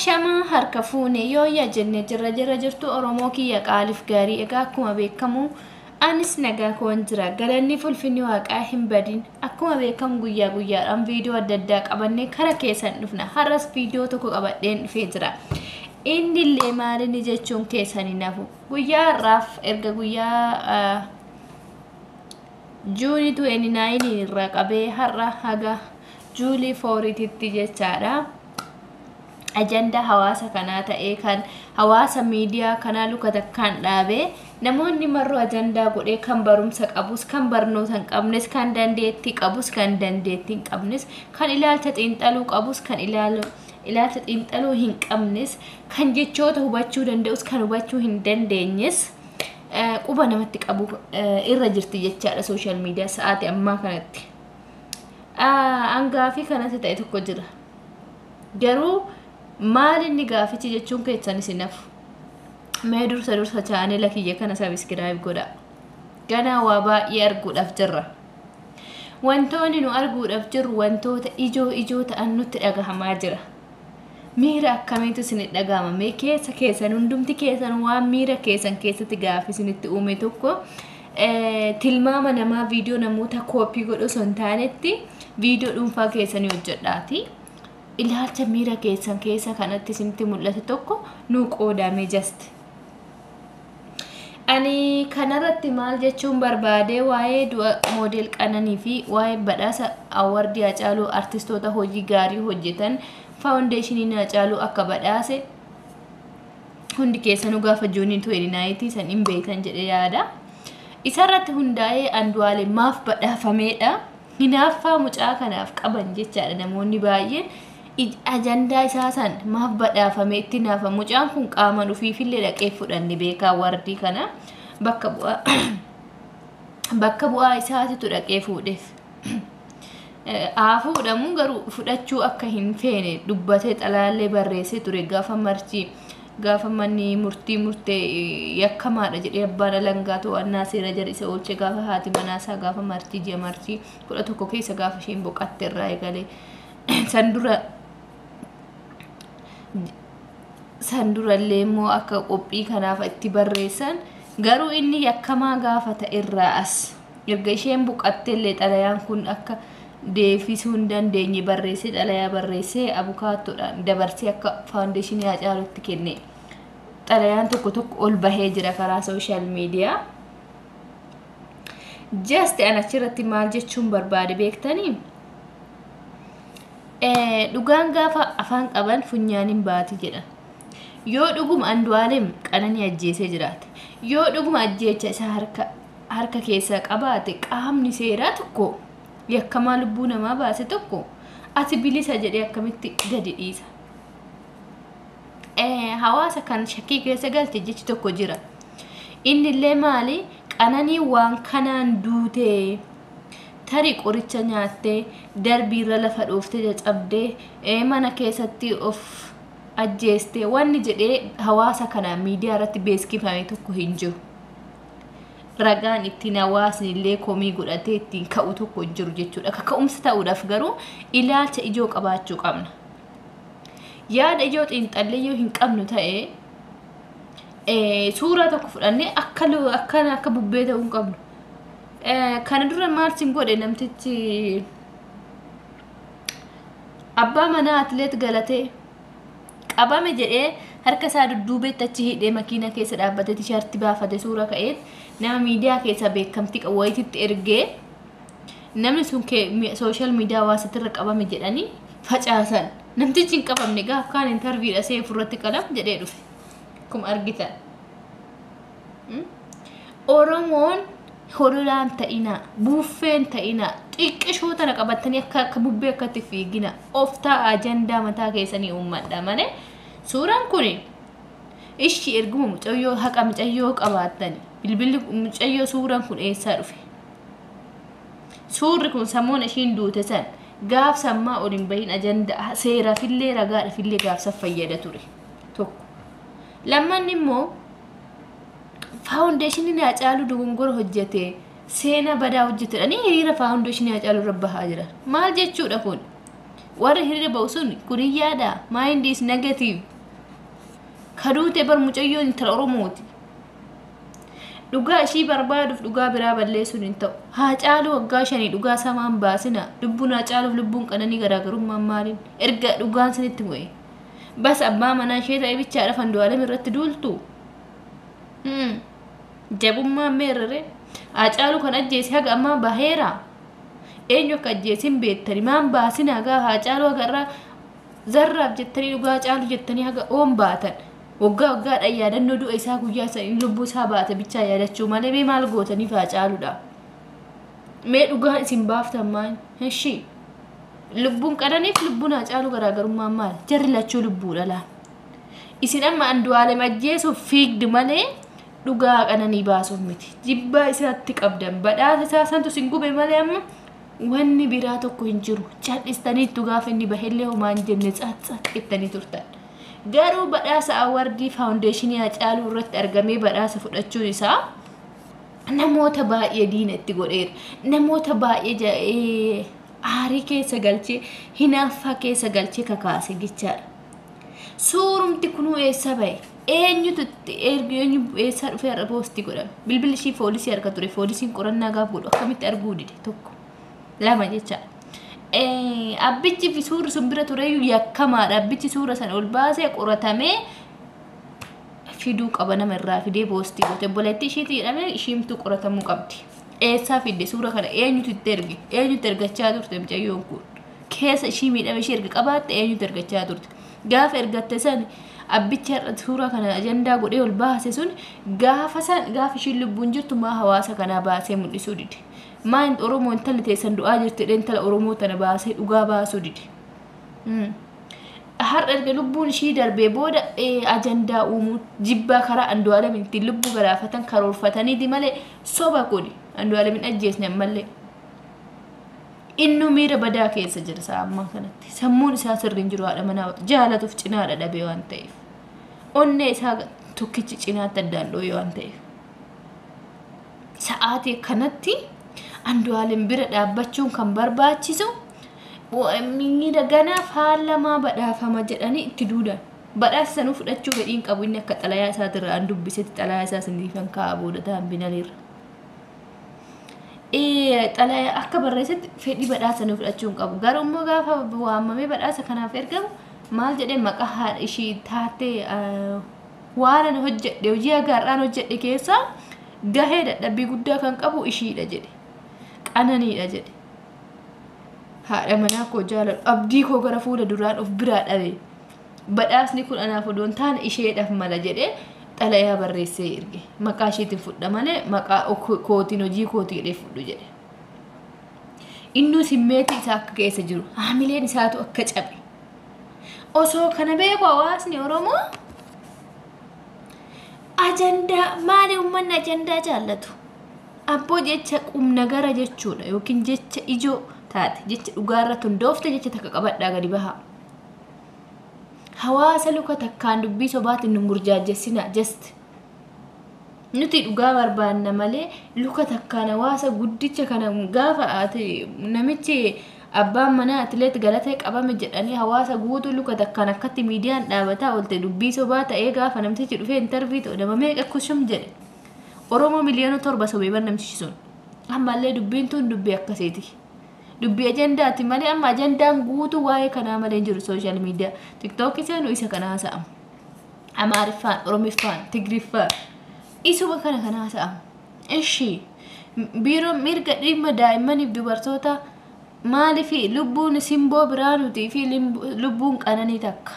Ashama harka fuune yoo yaa jenne jirra jirtu Oromoo kiyya qaaliif gaarii egaa akkuma beekamu anis nagaa koon jira galanni fulfinni waaqaa hin badin akkuma beekamu guyyaa guyyaadhaan viidiyoo adda addaa qabannee kara keessan dhufna har'as viidiyoo tokko qabadheen dhufee jira inni illee maalinni jechuun keessanii nafu guyyaa har'aaf erga guyyaa Juulii 29 irraa qabee har'a haga Juulii 4tti jechaadha ajanda hawaasa kanaa ta'ee kan hawaasa miidiyaa kanaa lukata kan dhaabee namoonni marroo ajandaa godhee kan barumsa qabus kan barnoota hin qabnes kan dandeettii qabus kan dandeettii hin qabnes kan ilaalcha xiinxaluu qabus kan ilaalcha xiinxaluu hin qabnes kan jechoota hubachuu danda'us kan hubachuu hin dandeenyes quba namatti qabu irra jirti jechaadha social media sa'aatii ammaa kanatti angaafi kanatti ta'e tokko jira garuu maal inni gaafichi jechuun keessan isinafu mee dursa chaanela kiyya kana subscribe godha ganaa waa baay'ee arguudhaaf jirra wantoonni nu arguudhaaf jirru wantoota ijoo ta'an nutti dhagahamaa jira miira akkamiitu isin dhagahama mee keessan hundumti keessan waan miira keessan keessatti gaafi isinitti uume tokko tilmaama namaa viidiyoo namoota koopii godhu osoo hin taanetti viidiyoo dhuunfaa keessanii hojjedhaati ilaalcha miira keessan keessa kanatti isinitti mul'ate tokko nu qoodame just ani kanarratti maal jechuun barbaade waa'ee du'a moodel Qananii fi waa'ee badhaasa awardii Hacaaluu artistoota hojii gaarii hojjetan faawundeeshinii Hacaaluu akka badhaase hundi keessanuu gaafa Juunii 29 san hin beekan jedhe yaada isarratti hundaa'ee andualem maaf badhaafameedha hinaaffaa mucaa kanaaf qaban jechaadha namoonni baay'een ajandaa isaa san maaf badhaafame itti naafa mucaan kun qaaman ufiifillee dhaqee fudhanni beekaa wardii kana bakka bu'aa isaatitu dhaqee fuudheef fuudhamu garuu fudhachuu akka hin feene dubbatee xalaallee barreessee ture gaafa manni murtee yakkamaadha jedhee abbaan alangaa to'annaa seera jara isa oolche gaafa haati manaasaa gaafa ji'a martii 11 keessa gaafa isheen boqatte irraa eegalee san durallee immoo akka qophii kanaaf itti barreessan garuu inni yakkamaa gaafa ta'erraa as erga isheen boqatteellee xalayaan kun akka deefisuu hin dandeenye barreessee xalayaa barreessee abukaattoodhaan dabarsee akka faawundeeshinii Hacaaluutti kenne xalayaan tokko ol bahee jira karaa social media just an achirratti maal jechuun barbaade beektanii dhugaan gaafa afaan qaban funyaaniin baati jedha yoo dhuguma andualem Qananii ajjeesee jiraate yoo dhuguma ajjeecha isaa harka keessa qabaate qaamni seeraa tokko yakkamaa lubbuu namaa baase tokko ati bilisa jedhee akkamitti gadi dhiisa hawaasa kan shakkii keessa galte jechi tokko jira innillee maali Qananii waan kanaan duutee tarii qoricha nyaattee darbiirra lafa dhooftee cabdee mana keessatti of ajjeestee wanni jedhee hawaasa kana miidiyaa irratti beeskifame tokko hin jiru ragaan ittiin hawaasni illee komii godhatee ittiin ka'u tokko hin jiru jechuudha kaka'umsa ta'uudhaaf garuu ilaalcha ijoo qabaachuu qabna yaada ijoo xiinxallee yoo hin qabnu ta'e suuraa tokko fudhannee akka bubbee ta'uu hin qabnu kana dura maarsin godhe namtichi abbaa manaa atleet galatee qabame jedhee harka isaa dudduubeetti achi hidhee makiina keessa dhaabbatee tishaartii baafate suura ka'eet nama miidiyaa keessa beekamtii wayititti ergee namni sun social media hawaasatirra qabame jedhanii facaasan namtichi hin qabamne gaafa kaan interviidha see furratti qalam jedhee dhufe akkuma argitan Oromoon hololaan ta'ina buuffeen ta'ina xiqqishoo tana qabatanii akka bubbee akkatti fiigina of ta'a ajandaa mataa keessanii uummadha malee suuraan kun ishi erguma mucayyoo haqa mucayyoo qabaatani bilbilli mucayyoo suuraan kun eessaa dhufe suurri kun samuun ishiin duute san gaaf sammaa olin bahin ajandaa seeraafillee ragaadhaafillee gaafsa fayyada ture tokko lammanni immoo faawundeeshiniin Hacaaluu dogongora hojjete seena badaa hojjetedhanii hiriira faawundeeshinii Hacaaluu irra bahaa jiran maal jechuudha kun warri hiriira ba'u sun kuriyyaadha. Mind is negative. Kaduute bar mucayyoon intala Oromooti. Dhugaa ishii barbaaduuf dhugaa biraa balleessuun hin ta'u. Haa caalu waggaa 5 dhugaa samaan baasina. Lubbuun haa caaluuf lubbuun qananii garaagarummaan maaliin? Erga dhugaan sanitti mo'e. Bas abbaa manaa ishee ta'e bichaadhaaf andualem irratti duultu. Jabummaan meerrere. Haa caalu kan ajjeese haga ammaa baheera. Eenyu akka ajjeesin beektani maan baasina hagaa haa caalu hagarraa zarraaf jettanii dhugaa caalu jettanii haga oon baatan. Waggaadhaan yaadannoo du'a isaa guyyaa sanii lubbuu isaa baate bichaa yaadachuu malee mee maal gootaniif haa caaludha. Mee dhugaan isin baaftan maal? Heshi lubbuun qananiif lubbuun haa caalu garaagarummaan maal? Jarri lachuu lubbuudha laa. Isin amma andualem ajjeesuuf fiigdi malee dhugaa qananii baasuuf miti. Jibbaa isaatti qabdan badhaasa isaa santu sin gube malee amma wanni biraa tokko hin jiru. Cal'istaniitu gaafa inni bahellee homaa hin jenne xaaxxaqqettanii turtan. Garuu badhaasa awardii foundationii haa caalu irratti argamee badhaasa fudhachuun isaa namoota baay'ee diina itti godheera. Namoota baay'ee aarii keessa galchee hinaaffaa keessa galchee kakaase jechaadha. Suurumti kunuu eessa bahe? Eenyutu eenyu eessaa dhufee har'a poostii godhame? Bilbilli ishii poolisii harka ture. Poolisiin qorannaa gaaf godhu akkamitti arguu dide tokko. Lama jechaadha. Abbichi fi suurri sun bira tureyyuu yakkamaadha. Abbichi suura sana ol baasee qoratamee fiduu qaba nama irraa fidee poostii goote. Obboleettii ishiitii jedhamee ishiimtuu qoratamuu qabdi. Eessaa fidde suura kana eenyutu itti erge? Eenyutu ergachaa turte mucayyoon kun? Keessa ishii miidhame ishii erga qabaatte eenyutu ergachaa turte? Gaafa ergatte san abbichi har'a suura kana ajandaa godhee ol baase sun gaafa ishiin lubbuun jirtu maa hawaasa kanaa baasee mul'isuu dide. Maan Oromoo intalli teessan du'aa jirti intala Oromoo tana baasee dhugaa baasuu dide. Har'a erga lubbuun ishii darbee booda ajandaa uumuun jibbaa karaa andualem ittiin lubbuu garaafatan karoorfataniiti malee soba kuni andualemin ajjeesne ammallee. Innu miira badaa keessa jira isaa ammaa kanatti. Sammuun isaa sirriin jiru haadha manaa jaalatuuf cinaadha dhabee waan ta'eef. Onnee isaa tokkichi cinaatti addaan dhooyee waan ta'eef. Sa'aatii kanatti andualem bira dhaabbachuun kan barbaachisu miira ganaaf haalamaa badhaafama jedhanii itti duudan. Badhaasa sanuu fudhachuu fedhiin qabu inni akka xalayaa isaatirraa an dubbisetti xalayaa isaa siniifan kaa'aa booda ta'an binaliirra. Xalayaa akka barreessetti fedhii badhaasa sanuu fudhachuun qabu. Garuu immoo gaafa waamamee badhaasa kanaaf ergamu maal jedhee maqaa haadha ishii taatee waan ani hojjedhe hojii agaarraan hojjedhe keessaa gahee dadhabbii guddaa kan qabu ishiidha jedhe. Qananiidha jedhe. Haadha manaa koo jaaladhu abdii koo gara fuula duraan of biraa dhabe. Badhaasni kun anaaf odoon taane isheedhaaf mala jedhee xalayaa barreessee erge. Maqaa isheetiin fudha malee maqaa kootiin hojii kootii jedhee fudhu jedhe. Innuu simmeetii isaa akka keessa jiru haamileen isaatu akka cabe. Osoo kana beeku hawaasni Oromoo ajandaa maali uummanni ajandaa jaallatu? Abboo jecha qumna gara jechuudha yookiin jecha ijoo taate jecha dhugaarratti hundoofte jecha takka qabadhaa gadi bahaa. Hawaasa luka takkaan dubbii sobaatiin nu murjaajessina just nuti dhugaa barbaanna malee luka takkaan hawaasa guddicha kana gaafa namichi abbaan manaa atileet galatee qabame jedhanii hawaasa guutuu luka takkaan akkatti miidiyaan dhaabataa oolte dubbii sobaa ta'ee gaafa namtichi dhufee intarvii ta'u nama meeqa kushum jedhe. Oromoo miliyoona 7 sobee bar namtichi sun. Ammallee dubbiin tun dubbii akkasiiti. Dubbii ajandaati malee amma ajandaan guutuu waa'ee kanaa malee jiru social media. TikTok seenu isa kana haasa'amu. Amaariffaan, Oromiffaan, Tigriffaan isuma kana haasa'amu. Ishi biiroo mirga dhimma daa'immaniif dubartoota maaliifi lubbuun simboo biraanuutii fi lubbuun qananii takka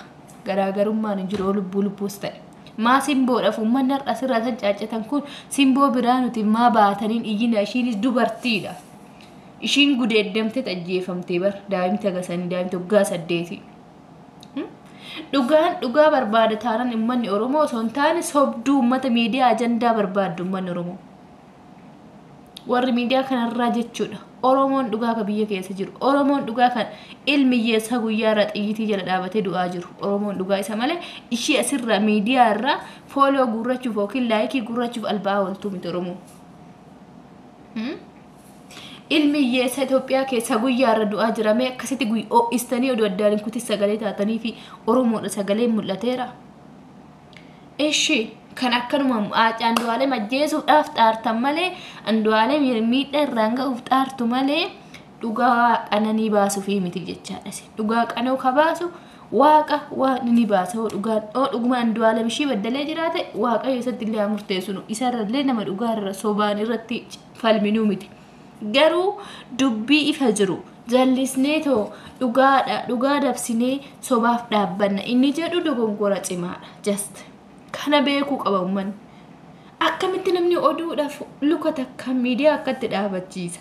garaagarummaan hin jiru lubbuus ta'e. Maa simboodhaaf uummanni har'a asirraa san caacatan kun simboo biraanuutiin maa baataniin iyyina ishiinis dubartiidha. Ishiin gudeeddamtee ajjeefamtee bar daa'imti agasanii daa'imti waggaa 8. Dhugaa barbaada taanaan uummanni Oromoo osoo hin taane sobduu uummata miidiyaa ajandaa barbaaddu uummanni Oromoo. Warri miidiyaa kanarraa jechuudha. Oromoon dhugaa ka biyya keessa jiru. Oromoon dhugaa kan ilmi hiyyeessaa guyyaa irraa xiyyitii jala dhaabatee du'aa jiru. Oromoon dhugaa isa malee ishii asirraa miidiyaa irraa fooloo guurrachuuf yookiin laayikii guurrachuuf alba'aa ooltuu miti Oromoo. ilmiyyeessa Itoophiyaa keessa guyyaarra du'aa jirame akkasitti istanii oduu addaan kuti sagalee taatanii fi Oromoodha sagalee mul'ateera. Eshi kan akkanuma andualem ajjeesuudhaaf xaartan malee andualem miidhaa irraan ga'uuf xaartu malee dhugaa qananii baasuuf miti jechaadha. Dhugaa qanoo kabaasu waaqa ni baasa dhugumaa andualem ishii baddalee jiraate waaqa keessatti illee murteessu isarrallee nama dhugaarra sobaan irratti falminuu miti. Garuu dubbii ifa jiru jallisneetoo dhugaa dabsinee sobaaf dhaabbanna inni jedhu dogongora cimaadha. Just kana beekuu qaba uummanni. Akkamitti namni oduudhaaf luka takka miidiyaa akkatti dhaabachiisa.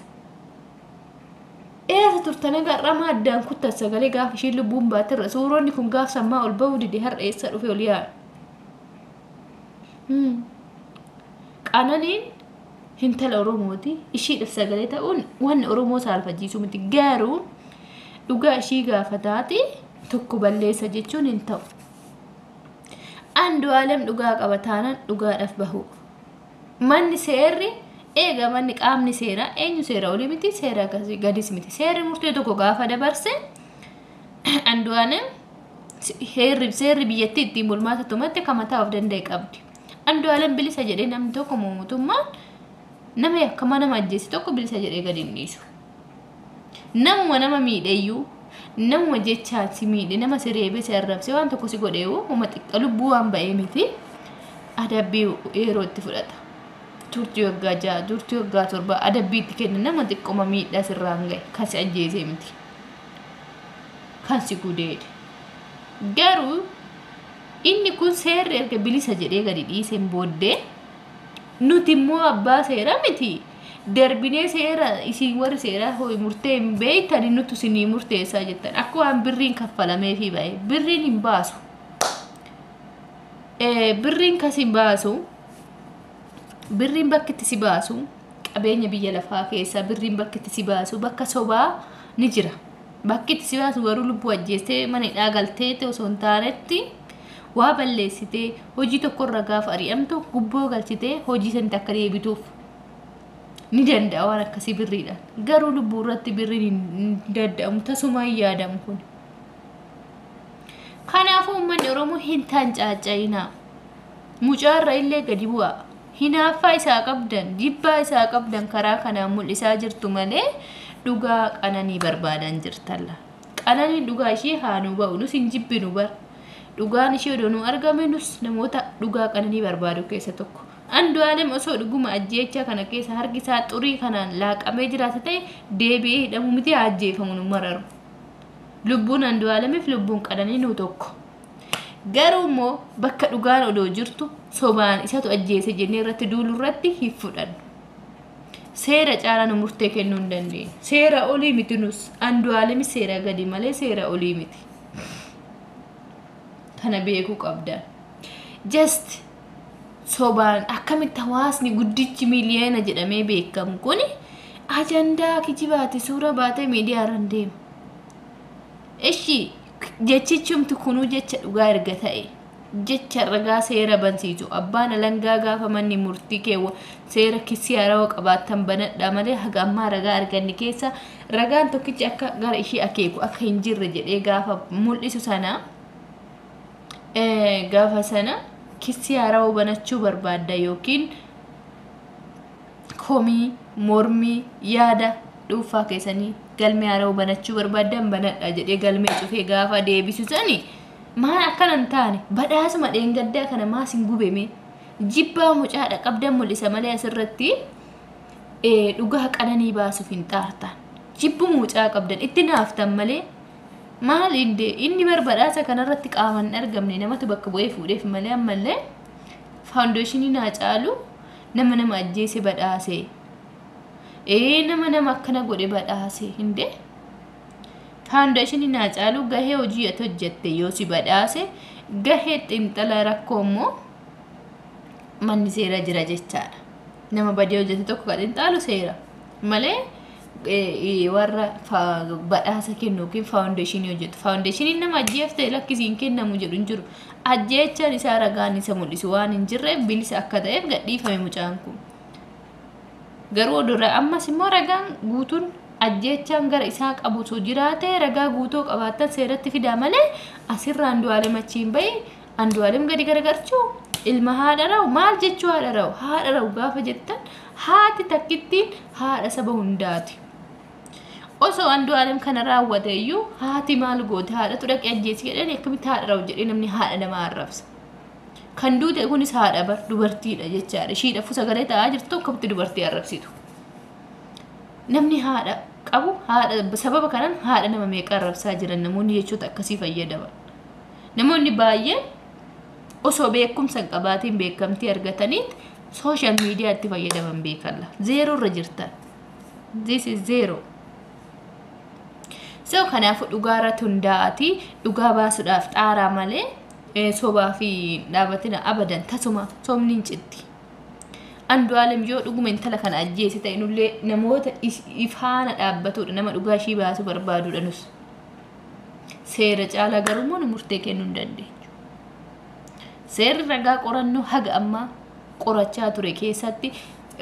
Eessa turtanii garrama addaan kuttan sagalee gaafa isheen lubbuun baatirra suuronni kun gaaf sammaa ol ba'uu dide har'a eessa dhufe ol yaa'u. Qananiin hintala Oromooti ishiidhaaf sagalee ta'uun wanni Oromoo saalfachiisu miti. Garuu dhugaa ishii gaafa taate tokko balleessa jechuun hin ta'u. Andualem dhugaa qaba taanaan dhugaadhaaf bahu. Manni seerri eega manni qaamni seera eenyu seera olii miti seera gadis miti. Seerri murtee tokko gaafa dabarse Andualem seerri biyyattii ittiin bulmaata tumatti kamataa of danda'e qabdi. Andualem bilisa jedhee namni tokko mootummaan nama yakkamaa nama ajjeese tokko bilisa jedhee gadi hin dhiisu. Nama miidheeyyuu nama jechaan si miidhe nama si reebee si arrabse waan tokko si godheewu uma xiqqa lubbuu waan ba'ee miti adabbii yeroo itti fudhata. Turtii waggaa 6 turtii waggaa 7 adabbii itti kenna nama xiqqoma miidhaa sirraan ga'e kan si ajjeese miti kan si gudeede. Garuu inni kun seerri erga bilisa jedhee gadi dhiiseen booddee nuti immoo abbaa seera miti. Darbinee seera isin warri seera ho'i murtee hin beeytani nuti isinii murteessaa jettan akka waan birriin kaffalamee fi ba'e birriin hin baasu. Birriin kas hin baasu birriin bakki itti si baasu qabeenya biyya lafaa keessa birriin bakki itti si baasu bakka sobaa ni jira. Bakki itti si baasu garuu lubbuu ajjeestee mana hidhaa galtee osoo hin taanetti waa balleessitee hojii tokkorra gaafa ari'amtu gubboo galchitee hojii sanatti akka deebituuf ni danda'a waan akkasii birriidhaan. Garuu lubbuu irratti birriin hin danda'amu tasuma hin yaadamu kun. Kanaafuu uummanni Oromoo hin taancaacca'inaa. Mucaarra illee gadi bu'aa. Hinaaffaa isaa qabdan jibbaa isaa qabdan karaa kanaan mul'isaa jirtu malee dhugaa qananii barbaadan jirtalla. Qananii dhugaa ishee haanuu ba'u nus hin jibbinu bar. Dhugaan ishee odoo nu argame nus namoota dhugaa qananii barbaadu keessa tokko. Andualem osoo dhuguma ajjeechaa kana keessa harki isaa xurii kanaan laaqamee jiraate ta'e deebi'ee hidhamu miti ajjeefamu nu mararu. Lubbuun Andualemiif lubbuun qananii nu tokko. Garuu immoo bakka dhugaan odoo jirtu sobaan isatu ajjeese jennee irratti duulu irratti hin fudhannu. Seera caalaa nu murtee kennuu hin dandeenyu. Seera olii miti nus Andualemi seera gadi malee seera olii miti. Kana beekuu qabdan. Just sobaan akkamitti hawaasni guddichi miliyoona jedhamee beekamu kuni ajandaa kijibaati suura baatee miidiyaa irra deema. Eshi jechichumti kunuu jecha dhugaa erga ta'e jecha ragaa seera bansiisu abbaan alangaa gaafa manni murtii keewwa seera kisii harawaa qabaatan banadhaa malee haga ammaa ragaa arganni keessa ragaan tokkichi akka gara ishee akeeku akka hin jirre jedhee gaafa mul'isu sana gaafa sana kisii harawaa banachuu barbaadda yookiin komii mormii yaada dhuunfaa keessanii galmee harawaa banachuu barbaadan banadhaa jedhee galmee cufee gaafa deebisu sani maan akkanan taane badhaasuma dheengaddaa kana maas hin gubeme jibbaa mucaadha qabdan mul'isa malee asirratti dhugaa qananii baasuuf hin xaartan jibbu mucaa qabdan itti naaftan malee maal inni barbadhaasa kanarratti qaaman hin argamne namatu bakka bu'ee fuudheef malee ammallee faawundeeshinii naa caalu nama ajjeese badhaase nama akkana godhe badhaase hinde faawundeeshinii naa caalu gahee hojii ati hojjette yoo si badhaase gahee xinxala rakkoo immoo manni seera jira jechaadha. Nama badii hojjete tokko kan xinxalu seera malee warra badhaasa kennu yookiin faawundeeshinii hojjetu. Faawundeeshiniin nama ajjeeftee lakkisiin kennamu jedhu hin jiru. Ajjeechaan isaa ragaan isa mul'isu waan hin jirreef bilisa akka ta'eef gadhiifame mucaan kun. garuu dura ammas immoo ragaan guutuun ajjechaan gara isaa qabutu jiraate ragaa guutuu qabaatan seeratti fidaa malee asirra andualem achiin bahi andualem gadi garagarchuu ilma haadha rawu maal jechuu haadha rawu gaafa jettan haati takkittiin haadha saba hundaati osoo andualem kana raawwate iyyuu haati maal goote haadhatu dhaqee ajjeesi jedhanii akkamitti haadha rawu jedhee namni haadha nama arrabsa kan duute kunis haadha bar dubartiidha jechaadha ishii dhafu sagalee ta'aa jirtu akkamitti dubartii arrabsitu namni haadha qabu haadha sababa kanaan haadha nama meeqa arrabsaa jiran namoonni jechoota akkasii fayyadaman namoonni baay'een osoo beekumsa qabaatiin beekamtii argataniit social media itti fayyadaman beekalla zero irra jirtan this is zero so kanaafu dhugaa irratti hundaa'ati dhugaa baasuudhaaf xaaraa malee sobaa fi dhaabatina abadan tasuma somni hin citti andualem yoo dhuguma intala kana ajjeesi ta'inullee namoota ifaana dhaabbatudha nama dhugaa ishii baasu barbaadudha nus seera caalaa garuu murtee kennuu hin dandeenyu seerri ragaa qorannoo haga ammaa qorachaa ture keessatti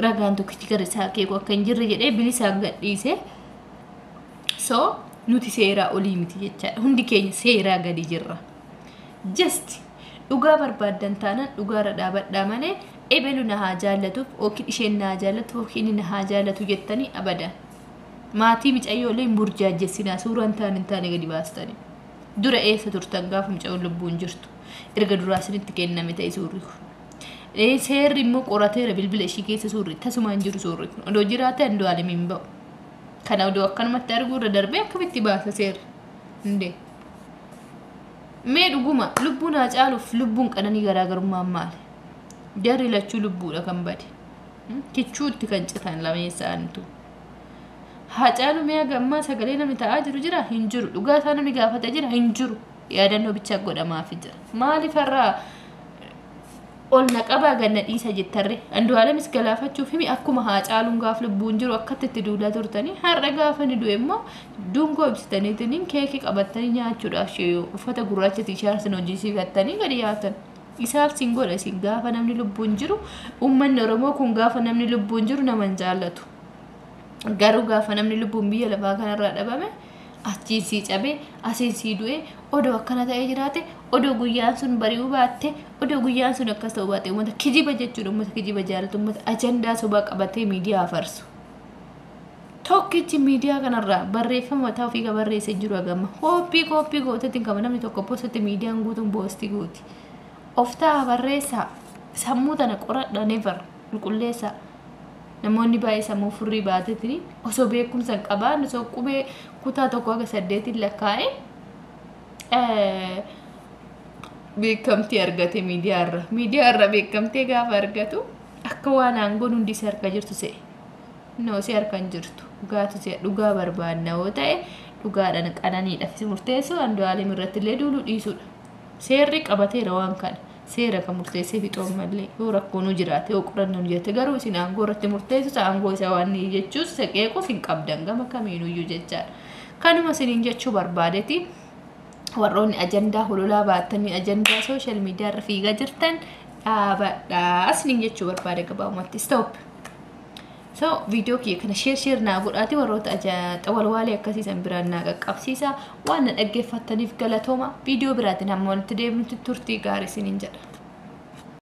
ragaan tokkichi gara isaa keeku akka hin jirre jedhee bilisaan gadhiise so nuti seeraa olii miti jechaadha hundi keenya seeraa gadi jirra just dhugaa barbaadan taanaan dhugaarra dhaabadhaa malee ebelu na haa jaallatuuf yookiin isheen na haa jaallatu yookiin inni na haa jaallatu jettanii abadan maatii micayyoolee hin burjaajjessinaa suuraan hin taane gadi baastanii dura eessa turtan gaafa micayyoon lubbuun jirtu erga duraa isinitti kenname ta'e suurri kun seerri immoo qorateera bilbila ishii keessa suurri tasumaan jiru suurri kun odoo jiraate andualem hin ba'u kana odoo akkanumatti arguu irra darbee akkamitti baasa seerri hundee mee dhuguma lubbuun haa caaluuf lubbuun qananii garaagarummaan maali jarri lachuu lubbuudha kan bade kichuutti kan citan lameessaantu haa caalu mee gammaa sagalee namni ta'aa jiru jira hin jiru dhugaa isaa namni gaafata jira hin jiru yaadannoo bichaa godhamaaf jira maaliif irraa ol naqabaa ganna dhiisa jettarre andualemis galaafachuuf himi akkuma haa caaluun gaaf lubbuun jiru akkatti itti duulaa turtanii har'a gaafa ni du'e immoo dungoo ibsitaniitiin keekii qabattanii nyaachuudhaaf sheeyoo uffata gurraacha tiishaartiin hojjisiifattanii gadi yaatan isaaf sin godha isin gaafa namni lubbuun jiru uummanni oromoo kun gaafa namni lubbuun jiru naman jaallatu garuu gaafa namni lubbuun biyya lafaa kanarraa dhabame achiin sii cabee asiin sii du'e odoo akkana ta'ee jiraate odoo guyyaan sun bari'uu baatte odoo guyyaan sun akkas ta'uu baate uummata kijiba jechuudha uummata kijiba jaallatu uummata ajandaa sobaa qabatee miidiyaa afarsu tokkichi miidiyaa kanarraa barreeffama mataa ofii ka barreessee jiru agamma koppii gootatiin kama namni tokko poosatti miidiyaan guutuun poostii gooti of ta'a barreessaa sammuu tana qoradha never qulqulleessaa namoonni baay'ee sammuu furrii baatetiin osoo beekumsa qabaan osoo qubee kutaa tokko haga 8 lakkaa'e beekamtii argate miidiyaarra beekamtee gaafa argatu akka waan aangoon hundi si harka jirtu se'e noo si harka hin jirtu dhugaatu se'e dhugaa barbaadna yoo ta'e dhugaadhaan qananiidhaaf murteessu andualem irratti illee duuluu dhiisudha seerri qabateera waan kana seera kan murteessee fixoon malee yoo rakkoon jiraate yoo qorannoon jiraate garuu isin aangoo irratti murteessu aangoo isaa waan jechuus seqeequuf hin qabdan gama kamiinuyyuu jechaadha kanuma isiniin jechuu barbaadeeti warroonni ajandaa hololaa baatanii ajandaa social media irra fiigaa jirtan dhaabadhaa isiniin jechuu barbaade gabaabumatti stop so video kiyya kana share naa godhaati warroota xawalwaalee akkasiisan biraan naa qaqqabsiisa waan na dhaggeeffattaniif galatooma video biraatiin hamma walitti deebinutti turtii gaarii isiniin jedha